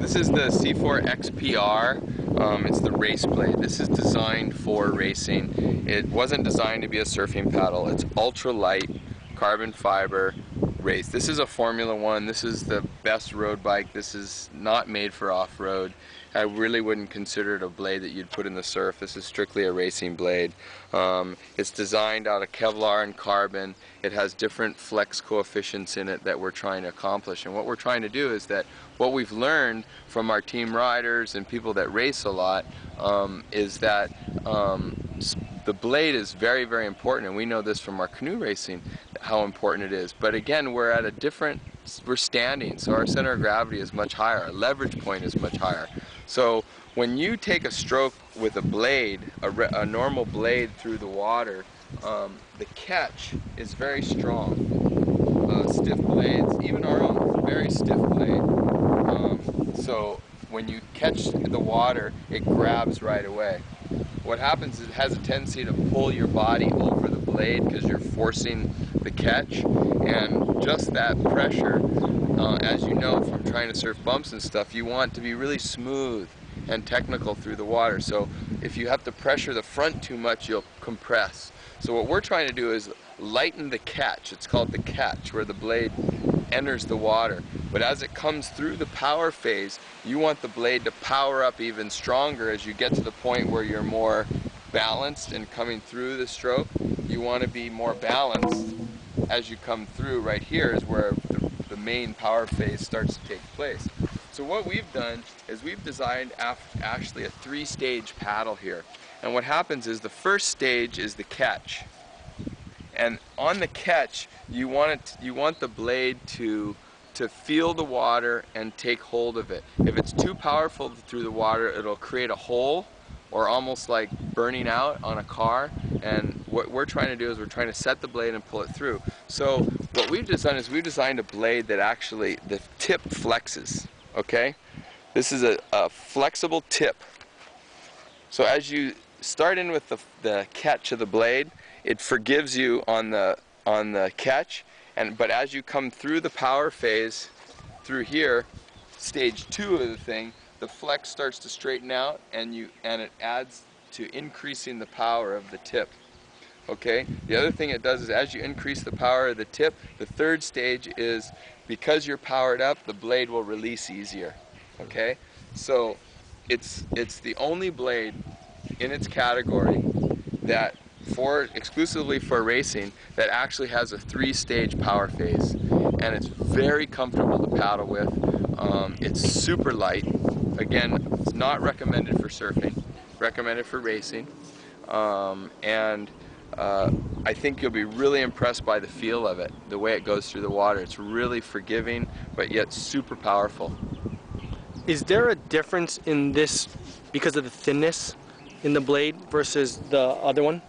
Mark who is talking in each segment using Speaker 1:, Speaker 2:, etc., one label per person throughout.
Speaker 1: This is the C4 XPR. It's the race blade. This is designed for racing. It wasn't designed to be a surfing paddle. It's ultra light, carbon fiber race. This is a Formula One. This is the best road bike. This is not made for off-road. I really wouldn't consider it a blade that you'd put in the surf. This is strictly a racing blade. It's designed out of Kevlar and carbon. It has different flex coefficients in it that we're trying to accomplish. And what we're trying to do is that what we've learned from our team riders and people that race a lot is that the blade is very, very important, and we know this from our canoe racing, how important it is. But again, we're standing, so our center of gravity is much higher, our leverage point is much higher. So when you take a stroke with a blade, a normal blade through the water, the catch is very strong. Stiff blades, even our own, it's a very stiff blade. So when you catch the water, it grabs right away. What happens is it has a tendency to pull your body over the blade because you're forcing the catch, and just that pressure, as you know from trying to surf bumps and stuff, you want to be really smooth and technical through the water. So if you have to pressure the front too much, you'll compress. So what we're trying to do is lighten the catch. It's called the catch, where the blade enters the water. But as it comes through the power phase, you want the blade to power up even stronger as you get to the point where you're more balanced and coming through the stroke. You want to be more balanced as you come through. Right here is where the main power phase starts to take place. So what we've done is we've designed actually a three-stage paddle here. And what happens is the first stage is the catch. And on the catch, you want the blade to feel the water and take hold of it. If it's too powerful through the water, it'll create a hole, or almost like burning out on a car. And what we're trying to do is we're trying to set the blade and pull it through. So what we've done is we've designed a blade that actually, the tip flexes, okay? This is a flexible tip. So as you start in with the catch of the blade, it forgives you on the catch, but as you come through the power phase, through here, stage 2 of the thing, the flex starts to straighten out, and it adds to increasing the power of the tip. Okay? The other thing it does is as you increase the power of the tip, the third stage is, because you're powered up, the blade will release easier. Okay? So it's the only blade in its category that exclusively for racing that actually has a three-stage power phase, and it's very comfortable to paddle with. It's super light. Again, it's not recommended for surfing, recommended for racing, and I think you'll be really impressed by the feel of it, the way it goes through the water. It's really forgiving, but yet super powerful.
Speaker 2: Is there a difference in this because of the thinness in the blade versus the other one?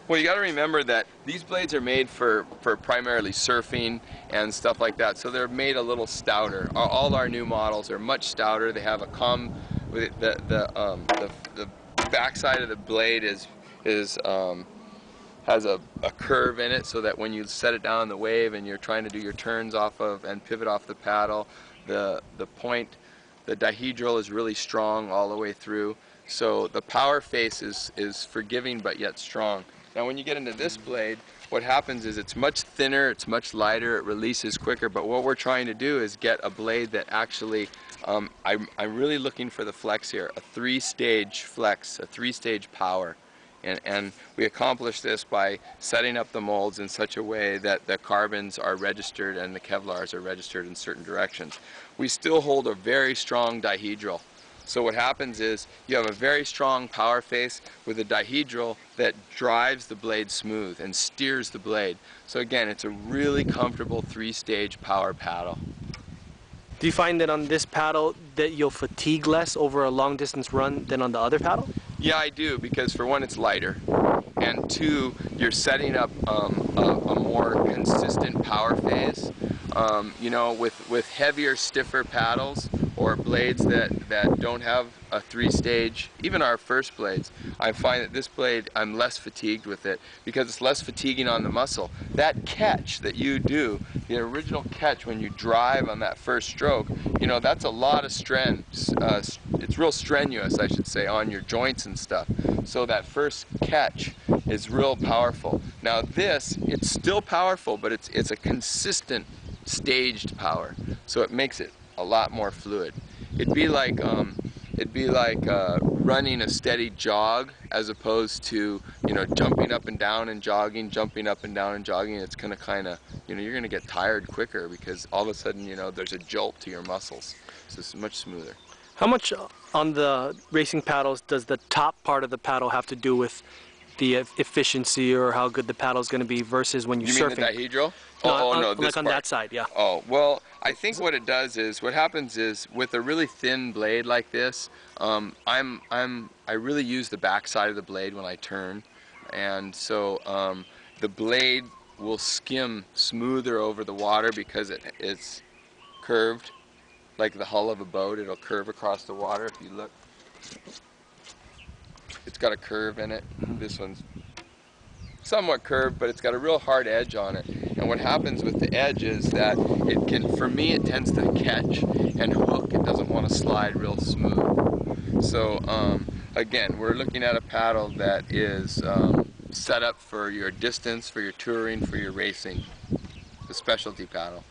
Speaker 1: Well, you got to remember that these blades are made for primarily surfing and stuff like that, so they're made a little stouter. All our new models are much stouter. They have the backside of the blade has a curve in it, so that when you set it down in the wave and you're trying to do your turns off of and pivot off the paddle, the dihedral is really strong all the way through. So the power face is forgiving but yet strong. Now when you get into this blade, what happens is it's much thinner, it's much lighter, it releases quicker, but what we're trying to do is get a blade that actually, I'm really looking for the flex here, a three-stage flex, a three-stage power. And we accomplish this by setting up the molds in such a way that the carbons are registered and the Kevlars are registered in certain directions. We still hold a very strong dihedral. So what happens is you have a very strong power face with a dihedral that drives the blade smooth and steers the blade. So again, it's a really comfortable three-stage power paddle.
Speaker 2: Do you find that on this paddle that you'll fatigue less over a long distance run than on the other paddle?
Speaker 1: Yeah, I do, because for one, it's lighter, and two, you're setting up a more consistent power phase. You know, with heavier, stiffer paddles, or blades that don't have a 3-stage, even our first blades, I find that this blade, I'm less fatigued with it because it's less fatiguing on the muscle. That catch that you do, the original catch when you drive on that first stroke, you know, that's a lot of strength. It's real strenuous, I should say, on your joints and stuff. So that first catch is real powerful. Now this, it's still powerful, but it's a consistent staged power, so it makes it a lot more fluid. It'd be like running a steady jog as opposed to, you know, jumping up and down and jogging, jumping up and down and jogging. It's gonna kind of, you know, you're gonna get tired quicker because all of a sudden, you know, there's a jolt to your muscles. So it's much smoother.
Speaker 2: How much on the racing paddles does the top part of the paddle have to do with the efficiency or how good the paddle is going to be versus when you're surfing?
Speaker 1: You mean the dihedral?
Speaker 2: No,
Speaker 1: This
Speaker 2: like on
Speaker 1: part.
Speaker 2: that side, yeah.
Speaker 1: Oh, well, I think what it does is, what happens is, with a really thin blade like this, I really use the back side of the blade when I turn, and so the blade will skim smoother over the water because it's curved, like the hull of a boat. It'll curve across the water. If you look, it's got a curve in it. This one's somewhat curved, but it's got a real hard edge on it. And what happens with the edge is that it can, for me, it tends to catch and hook. It doesn't want to slide real smooth. So again, we're looking at a paddle that is set up for your distance, for your touring, for your racing. The specialty paddle.